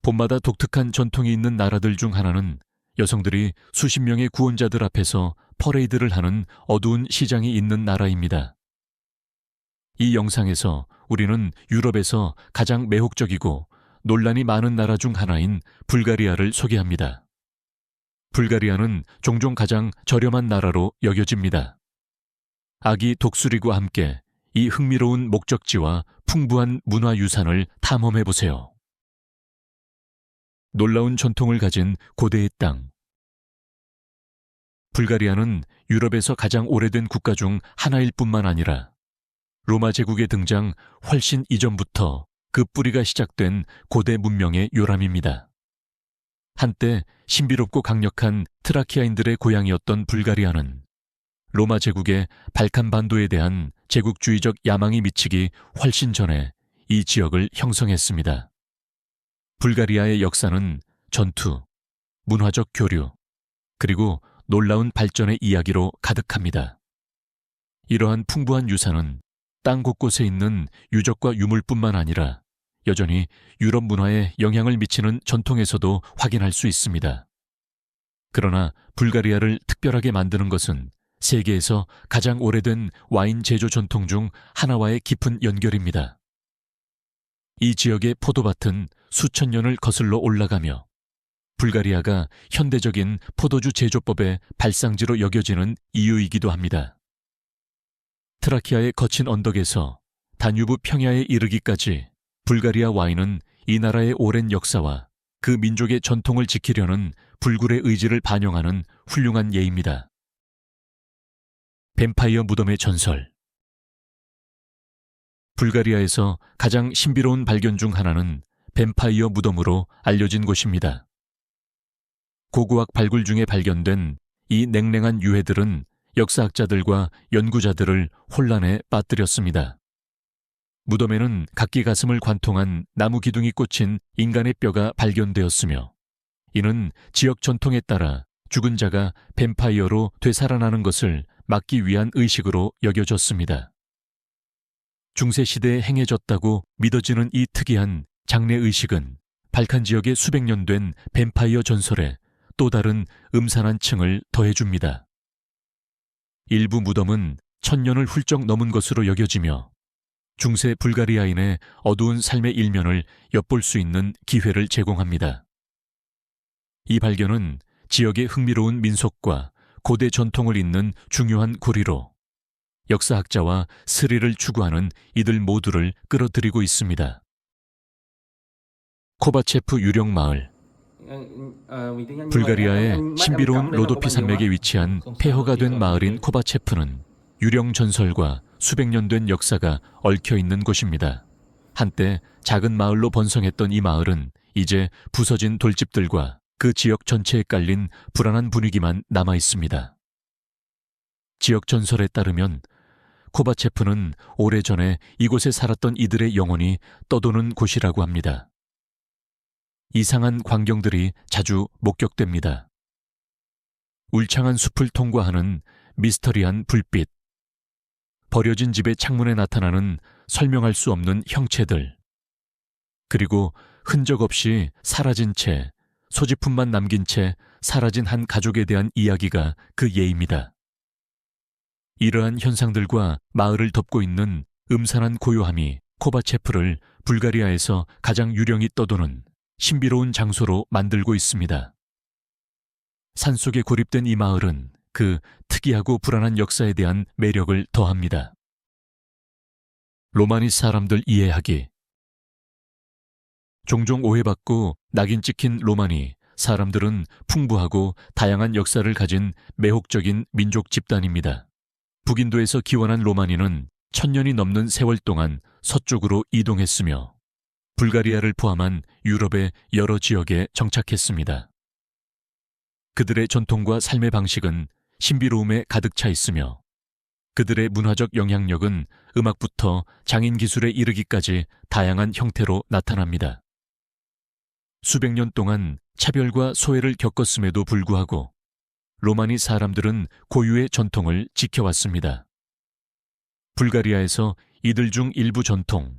봄마다 독특한 전통이 있는 나라들 중 하나는 여성들이 수십 명의 구원자들 앞에서 퍼레이드를 하는 어두운 시장이 있는 나라입니다. 이 영상에서 우리는 유럽에서 가장 매혹적이고 논란이 많은 나라 중 하나인 불가리아를 소개합니다. 불가리아는 종종 가장 저렴한 나라로 여겨집니다. 아기 독수리와 함께 이 흥미로운 목적지와 풍부한 문화유산을 탐험해보세요. 놀라운 전통을 가진 고대의 땅. 불가리아는 유럽에서 가장 오래된 국가 중 하나일 뿐만 아니라 로마 제국의 등장 훨씬 이전부터 그 뿌리가 시작된 고대 문명의 요람입니다. 한때 신비롭고 강력한 트라키아인들의 고향이었던 불가리아는 로마 제국의 발칸반도에 대한 제국주의적 야망이 미치기 훨씬 전에 이 지역을 형성했습니다. 불가리아의 역사는 전투, 문화적 교류, 그리고 놀라운 발전의 이야기로 가득합니다. 이러한 풍부한 유산은 땅 곳곳에 있는 유적과 유물뿐만 아니라 여전히 유럽 문화에 영향을 미치는 전통에서도 확인할 수 있습니다. 그러나 불가리아를 특별하게 만드는 것은 세계에서 가장 오래된 와인 제조 전통 중 하나와의 깊은 연결입니다. 이 지역의 포도밭은 수천 년을 거슬러 올라가며 불가리아가 현대적인 포도주 제조법의 발상지로 여겨지는 이유이기도 합니다. 트라키아의 거친 언덕에서 다뉴브 평야에 이르기까지 불가리아 와인은 이 나라의 오랜 역사와 그 민족의 전통을 지키려는 불굴의 의지를 반영하는 훌륭한 예입니다. 뱀파이어 무덤의 전설. 불가리아에서 가장 신비로운 발견 중 하나는 뱀파이어 무덤으로 알려진 곳입니다. 고고학 발굴 중에 발견된 이 냉랭한 유해들은 역사학자들과 연구자들을 혼란에 빠뜨렸습니다. 무덤에는 각기가슴을 관통한 나무 기둥이 꽂힌 인간의 뼈가 발견되었으며 이는 지역 전통에 따라 죽은 자가 뱀파이어로 되살아나는 것을 막기 위한 의식으로 여겨졌습니다. 중세시대에 행해졌다고 믿어지는 이 특이한 장례의식은 발칸 지역의 수백 년 된 뱀파이어 전설에 또 다른 음산한 층을 더해줍니다. 일부 무덤은 1000년을 훌쩍 넘은 것으로 여겨지며 중세 불가리아인의 어두운 삶의 일면을 엿볼 수 있는 기회를 제공합니다. 이 발견은 지역의 흥미로운 민속과 고대 전통을 잇는 중요한 고리로 역사학자와 스릴을 추구하는 이들 모두를 끌어들이고 있습니다. 코바체프 유령 마을. 불가리아의 신비로운 로도피 산맥에 위치한 폐허가 된 마을인 코바체프는 유령 전설과 수백 년 된 역사가 얽혀 있는 곳입니다. 한때 작은 마을로 번성했던 이 마을은 이제 부서진 돌집들과 그 지역 전체에 깔린 불안한 분위기만 남아 있습니다. 지역 전설에 따르면 코바체프는 오래전에 이곳에 살았던 이들의 영혼이 떠도는 곳이라고 합니다. 이상한 광경들이 자주 목격됩니다. 울창한 숲을 통과하는 미스터리한 불빛, 버려진 집의 창문에 나타나는 설명할 수 없는 형체들, 그리고 흔적 없이 사라진 채, 소지품만 남긴 채 사라진 한 가족에 대한 이야기가 그 예입니다. 이러한 현상들과 마을을 덮고 있는 음산한 고요함이 코바체프를 불가리아에서 가장 유령이 떠도는 신비로운 장소로 만들고 있습니다. 산속에 고립된 이 마을은 그 특이하고 불안한 역사에 대한 매력을 더합니다. 로마니 사람들 이해하기. 종종 오해받고 낙인 찍힌 로마니 사람들은 풍부하고 다양한 역사를 가진 매혹적인 민족 집단입니다. 북인도에서 기원한 로마니는 1000년이 넘는 세월 동안 서쪽으로 이동했으며 불가리아를 포함한 유럽의 여러 지역에 정착했습니다. 그들의 전통과 삶의 방식은 신비로움에 가득 차 있으며 그들의 문화적 영향력은 음악부터 장인 기술에 이르기까지 다양한 형태로 나타납니다. 수백 년 동안 차별과 소외를 겪었음에도 불구하고 로마니 사람들은 고유의 전통을 지켜왔습니다. 불가리아에서 이들 중 일부 전통,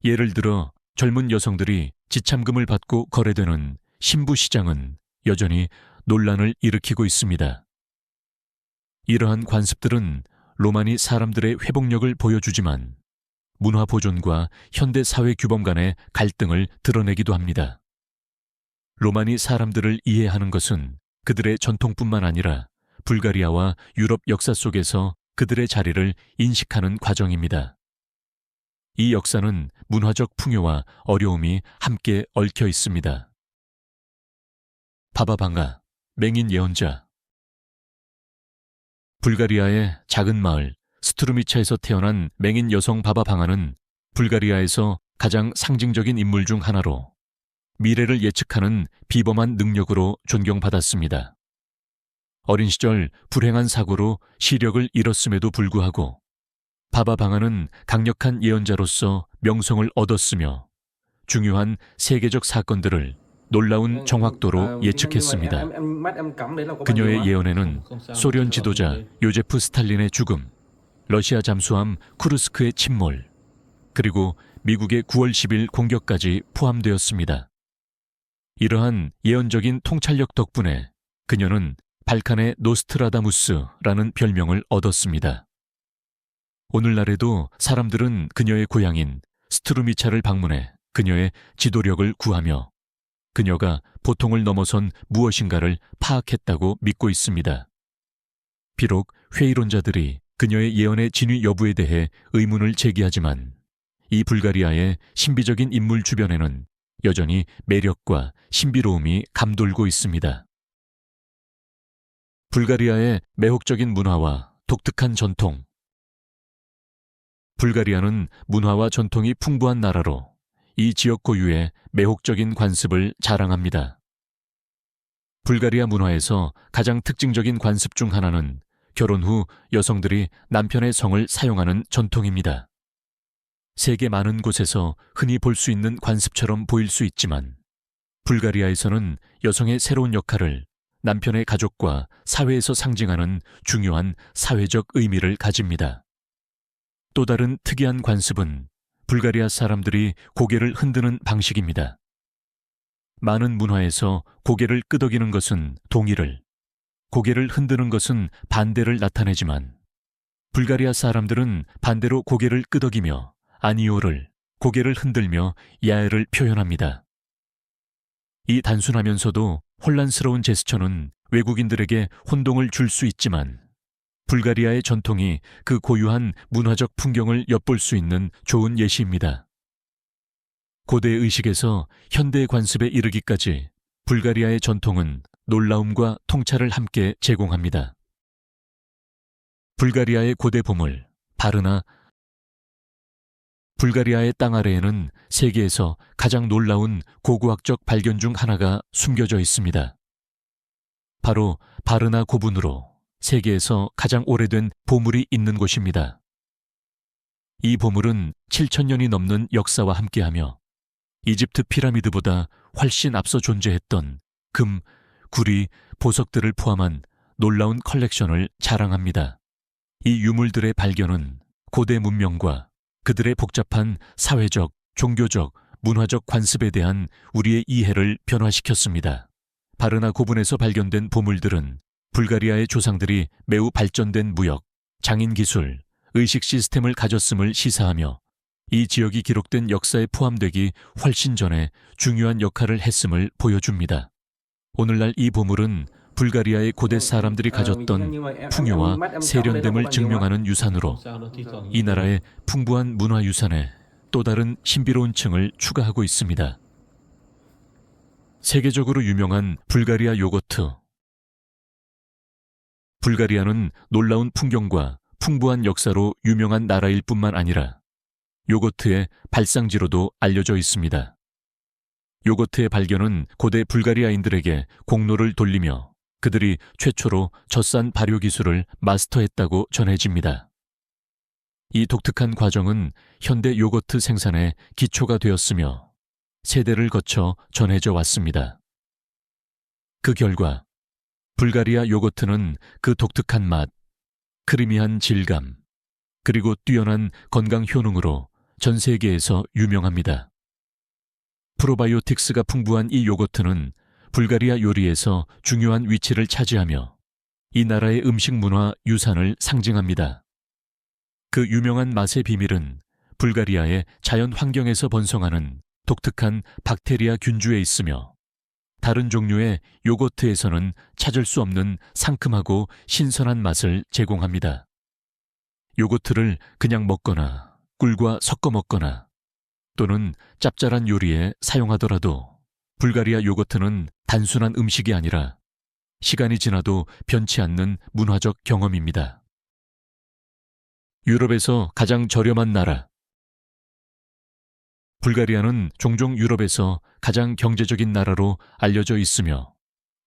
예를 들어 젊은 여성들이 지참금을 받고 거래되는 신부 시장은 여전히 논란을 일으키고 있습니다. 이러한 관습들은 로마니 사람들의 회복력을 보여주지만 문화 보존과 현대 사회 규범 간의 갈등을 드러내기도 합니다. 로마니 사람들을 이해하는 것은 그들의 전통뿐만 아니라 불가리아와 유럽 역사 속에서 그들의 자리를 인식하는 과정입니다. 이 역사는 문화적 풍요와 어려움이 함께 얽혀 있습니다. 바바방가, 맹인 예언자. 불가리아의 작은 마을 스트루미차에서 태어난 맹인 여성 바바방가는 불가리아에서 가장 상징적인 인물 중 하나로 미래를 예측하는 비범한 능력으로 존경받았습니다. 어린 시절 불행한 사고로 시력을 잃었음에도 불구하고 바바방가는 강력한 예언자로서 명성을 얻었으며 중요한 세계적 사건들을 놀라운 정확도로 예측했습니다. 그녀의 예언에는 소련 지도자 요제프 스탈린의 죽음, 러시아 잠수함 쿠르스크의 침몰, 그리고 미국의 9월 10일 공격까지 포함되었습니다. 이러한 예언적인 통찰력 덕분에 그녀는 발칸의 노스트라다무스라는 별명을 얻었습니다. 오늘날에도 사람들은 그녀의 고향인 스트루미차를 방문해 그녀의 지도력을 구하며 그녀가 보통을 넘어선 무엇인가를 파악했다고 믿고 있습니다. 비록 회의론자들이 그녀의 예언의 진위 여부에 대해 의문을 제기하지만 이 불가리아의 신비적인 인물 주변에는 여전히 매력과 신비로움이 감돌고 있습니다. 불가리아의 매혹적인 문화와 독특한 전통. 불가리아는 문화와 전통이 풍부한 나라로 이 지역 고유의 매혹적인 관습을 자랑합니다. 불가리아 문화에서 가장 특징적인 관습 중 하나는 결혼 후 여성들이 남편의 성을 사용하는 전통입니다. 세계 많은 곳에서 흔히 볼 수 있는 관습처럼 보일 수 있지만 불가리아에서는 여성의 새로운 역할을 남편의 가족과 사회에서 상징하는 중요한 사회적 의미를 가집니다. 또 다른 특이한 관습은 불가리아 사람들이 고개를 흔드는 방식입니다. 많은 문화에서 고개를 끄덕이는 것은 동의를, 고개를 흔드는 것은 반대를 나타내지만 불가리아 사람들은 반대로 고개를 끄덕이며 아니오를, 고개를 흔들며 야외를 표현합니다. 이 단순하면서도 혼란스러운 제스처는 외국인들에게 혼동을 줄 수 있지만 불가리아의 전통이 그 고유한 문화적 풍경을 엿볼 수 있는 좋은 예시입니다. 고대 의식에서 현대 관습에 이르기까지 불가리아의 전통은 놀라움과 통찰을 함께 제공합니다. 불가리아의 고대 보물, 바르나. 불가리아의 땅 아래에는 세계에서 가장 놀라운 고고학적 발견 중 하나가 숨겨져 있습니다. 바로 바르나 고분으로 세계에서 가장 오래된 보물이 있는 곳입니다. 이 보물은 7,000년이 넘는 역사와 함께하며 이집트 피라미드보다 훨씬 앞서 존재했던 금, 구리, 보석들을 포함한 놀라운 컬렉션을 자랑합니다. 이 유물들의 발견은 고대 문명과 그들의 복잡한 사회적, 종교적, 문화적 관습에 대한 우리의 이해를 변화시켰습니다. 바르나 고분에서 발견된 보물들은 불가리아의 조상들이 매우 발전된 무역, 장인 기술, 의식 시스템을 가졌음을 시사하며 이 지역이 기록된 역사에 포함되기 훨씬 전에 중요한 역할을 했음을 보여줍니다. 오늘날 이 보물은 불가리아의 고대 사람들이 가졌던 풍요와 세련됨을 증명하는 유산으로 이 나라의 풍부한 문화유산에 또 다른 신비로운 층을 추가하고 있습니다. 세계적으로 유명한 불가리아 요거트. 불가리아는 놀라운 풍경과 풍부한 역사로 유명한 나라일 뿐만 아니라 요거트의 발상지로도 알려져 있습니다. 요거트의 발견은 고대 불가리아인들에게 공로를 돌리며 그들이 최초로 젖산 발효 기술을 마스터했다고 전해집니다. 이 독특한 과정은 현대 요거트 생산의 기초가 되었으며 세대를 거쳐 전해져 왔습니다. 그 결과 불가리아 요거트는 그 독특한 맛, 크리미한 질감, 그리고 뛰어난 건강 효능으로 전 세계에서 유명합니다. 프로바이오틱스가 풍부한 이 요거트는 불가리아 요리에서 중요한 위치를 차지하며 이 나라의 음식 문화 유산을 상징합니다. 그 유명한 맛의 비밀은 불가리아의 자연 환경에서 번성하는 독특한 박테리아 균주에 있으며 다른 종류의 요거트에서는 찾을 수 없는 상큼하고 신선한 맛을 제공합니다. 요거트를 그냥 먹거나 꿀과 섞어 먹거나 또는 짭짤한 요리에 사용하더라도 불가리아 요거트는 단순한 음식이 아니라 시간이 지나도 변치 않는 문화적 경험입니다. 유럽에서 가장 저렴한 나라. 불가리아는 종종 유럽에서 가장 경제적인 나라로 알려져 있으며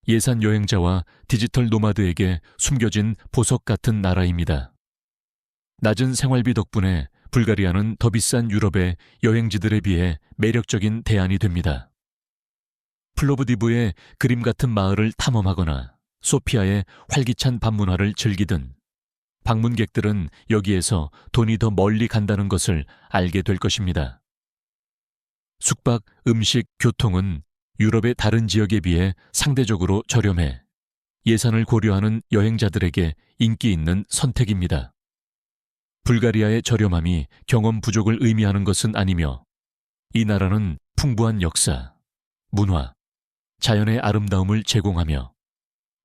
예산 여행자와 디지털 노마드에게 숨겨진 보석 같은 나라입니다. 낮은 생활비 덕분에 불가리아는 더 비싼 유럽의 여행지들에 비해 매력적인 대안이 됩니다. 플로브디브의 그림 같은 마을을 탐험하거나 소피아의 활기찬 밤문화를 즐기든 방문객들은 여기에서 돈이 더 멀리 간다는 것을 알게 될 것입니다. 숙박, 음식, 교통은 유럽의 다른 지역에 비해 상대적으로 저렴해 예산을 고려하는 여행자들에게 인기 있는 선택입니다. 불가리아의 저렴함이 경험 부족을 의미하는 것은 아니며 이 나라는 풍부한 역사, 문화, 자연의 아름다움을 제공하며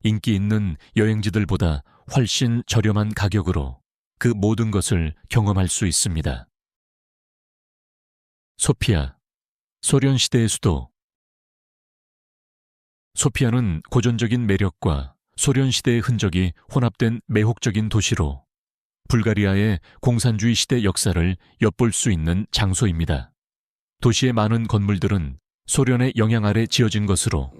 인기 있는 여행지들보다 훨씬 저렴한 가격으로 그 모든 것을 경험할 수 있습니다. 소피아, 소련 시대의 수도. 소피아는 고전적인 매력과 소련 시대의 흔적이 혼합된 매혹적인 도시로 불가리아의 공산주의 시대 역사를 엿볼 수 있는 장소입니다. 도시의 많은 건물들은 소련의 영향 아래 지어진 것으로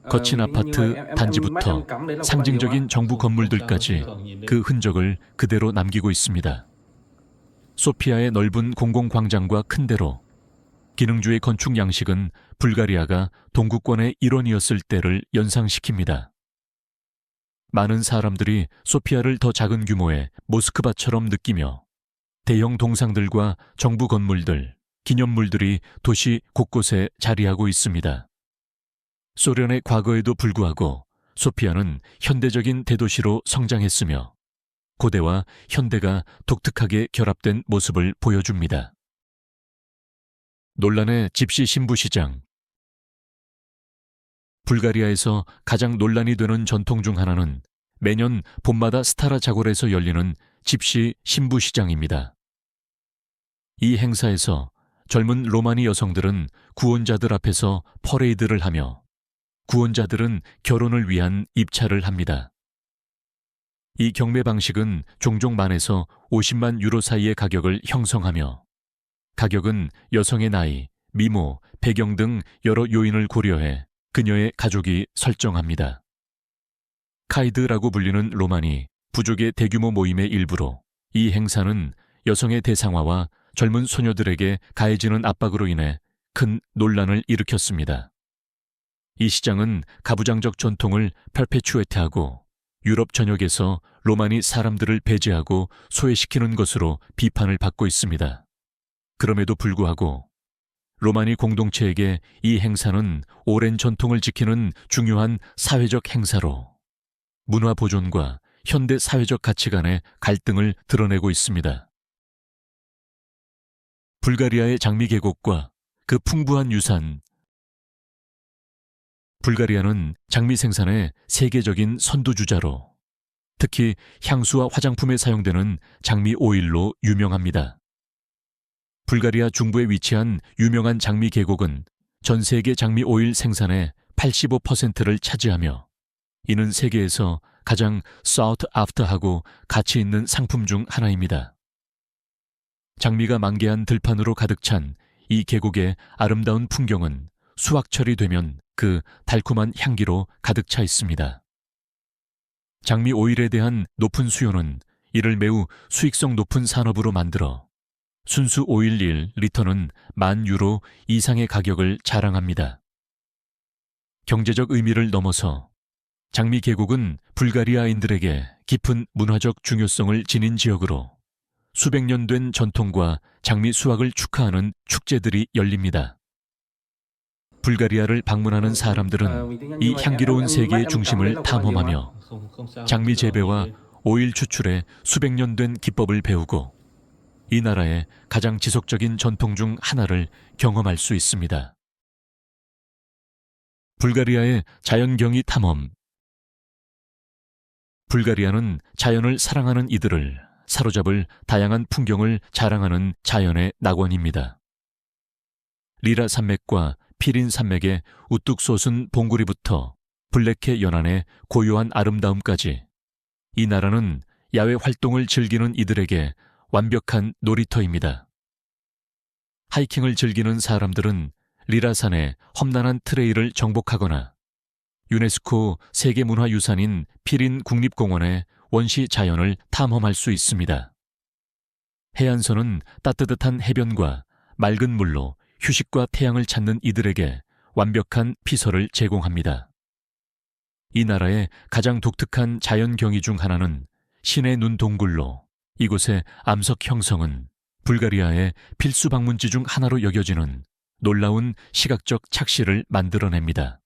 거친 아파트 단지부터 상징적인 정부 건물들까지 그 흔적을 그대로 남기고 있습니다. 소피아의 넓은 공공광장과 큰 대로, 기능주의 건축 양식은 불가리아가 동구권의 일원이었을 때를 연상시킵니다. 많은 사람들이 소피아를 더 작은 규모의 모스크바처럼 느끼며 대형 동상들과 정부 건물들, 기념물들이 도시 곳곳에 자리하고 있습니다. 소련의 과거에도 불구하고 소피아는 현대적인 대도시로 성장했으며 고대와 현대가 독특하게 결합된 모습을 보여줍니다. 논란의 집시 신부 시장. 불가리아에서 가장 논란이 되는 전통 중 하나는 매년 봄마다 스타라 자골에서 열리는 집시 신부 시장입니다. 이 행사에서 젊은 로마니 여성들은 구원자들 앞에서 퍼레이드를 하며 구원자들은 결혼을 위한 입찰을 합니다. 이 경매 방식은 종종 만에서 50만 유로 사이의 가격을 형성하며 가격은 여성의 나이, 미모, 배경 등 여러 요인을 고려해 그녀의 가족이 설정합니다. 카이드라고 불리는 로마니 부족의 대규모 모임의 일부로 이 행사는 여성의 대상화와 젊은 소녀들에게 가해지는 압박으로 인해 큰 논란을 일으켰습니다. 이 시장은 가부장적 전통을 퍼페추에트하고 유럽 전역에서 로마니 사람들을 배제하고 소외시키는 것으로 비판을 받고 있습니다. 그럼에도 불구하고 로마니 공동체에게 이 행사는 오랜 전통을 지키는 중요한 사회적 행사로 문화 보존과 현대 사회적 가치 간의 갈등을 드러내고 있습니다. 불가리아의 장미 계곡과 그 풍부한 유산. 불가리아는 장미 생산의 세계적인 선두주자로 특히 향수와 화장품에 사용되는 장미 오일로 유명합니다. 불가리아 중부에 위치한 유명한 장미 계곡은 전 세계 장미 오일 생산의 85%를 차지하며 이는 세계에서 가장 sought after하고 가치 있는 상품 중 하나입니다. 장미가 만개한 들판으로 가득 찬 이 계곡의 아름다운 풍경은 수확철이 되면 그 달콤한 향기로 가득 차 있습니다. 장미 오일에 대한 높은 수요는 이를 매우 수익성 높은 산업으로 만들어 순수 오일 1리터는 10,000유로 이상의 가격을 자랑합니다. 경제적 의미를 넘어서 장미 계곡은 불가리아인들에게 깊은 문화적 중요성을 지닌 지역으로 수백 년 된 전통과 장미 수확을 축하하는 축제들이 열립니다. 불가리아를 방문하는 사람들은 이 향기로운 세계의 중심을 탐험하며 장미 재배와 오일 추출의 수백 년 된 기법을 배우고 이 나라의 가장 지속적인 전통 중 하나를 경험할 수 있습니다. 불가리아의 자연경이 탐험. 불가리아는 자연을 사랑하는 이들을 사로잡을 다양한 풍경을 자랑하는 자연의 낙원입니다. 리라 산맥과 피린 산맥의 우뚝 솟은 봉우리부터 블레케 연안의 고요한 아름다움까지 이 나라는 야외 활동을 즐기는 이들에게 완벽한 놀이터입니다. 하이킹을 즐기는 사람들은 리라산의 험난한 트레일을 정복하거나 유네스코 세계문화유산인 피린 국립공원의 원시 자연을 탐험할 수 있습니다. 해안선은 따뜻한 해변과 맑은 물로 휴식과 태양을 찾는 이들에게 완벽한 피서를 제공합니다. 이 나라의 가장 독특한 자연 경위 중 하나는 신의 눈 동굴로 이곳의 암석 형성은 불가리아의 필수 방문지 중 하나로 여겨지는 놀라운 시각적 착시를 만들어냅니다.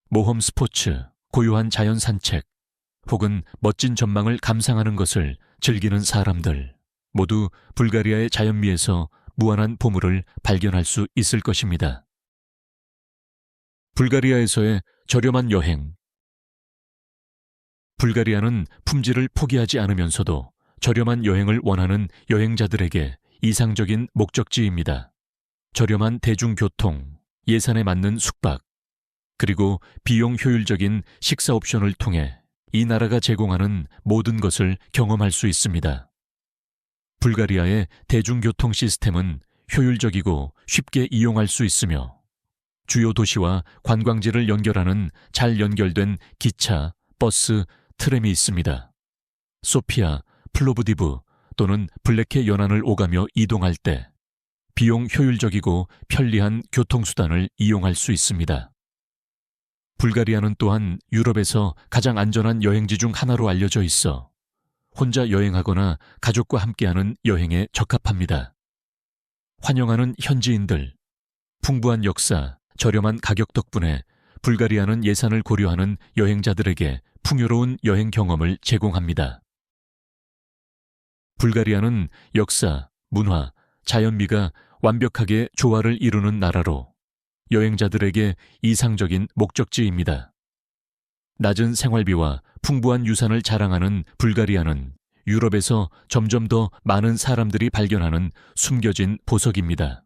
모험 스포츠, 고요한 자연 산책, 혹은 멋진 전망을 감상하는 것을 즐기는 사람들 모두 불가리아의 자연미에서 무한한 보물을 발견할 수 있을 것입니다. 불가리아에서의 저렴한 여행. 불가리아는 품질을 포기하지 않으면서도 저렴한 여행을 원하는 여행자들에게 이상적인 목적지입니다. 저렴한 대중교통, 예산에 맞는 숙박, 그리고 비용 효율적인 식사 옵션을 통해 이 나라가 제공하는 모든 것을 경험할 수 있습니다. 불가리아의 대중교통 시스템은 효율적이고 쉽게 이용할 수 있으며 주요 도시와 관광지를 연결하는 잘 연결된 기차, 버스, 트램이 있습니다. 소피아, 플로브디브 또는 블레케 연안을 오가며 이동할 때 비용 효율적이고 편리한 교통수단을 이용할 수 있습니다. 불가리아는 또한 유럽에서 가장 안전한 여행지 중 하나로 알려져 있어 혼자 여행하거나 가족과 함께하는 여행에 적합합니다. 환영하는 현지인들, 풍부한 역사, 저렴한 가격 덕분에 불가리아는 예산을 고려하는 여행자들에게 풍요로운 여행 경험을 제공합니다. 불가리아는 역사, 문화, 자연미가 완벽하게 조화를 이루는 나라로 여행자들에게 이상적인 목적지입니다. 낮은 생활비와 풍부한 유산을 자랑하는 불가리아는 유럽에서 점점 더 많은 사람들이 발견하는 숨겨진 보석입니다.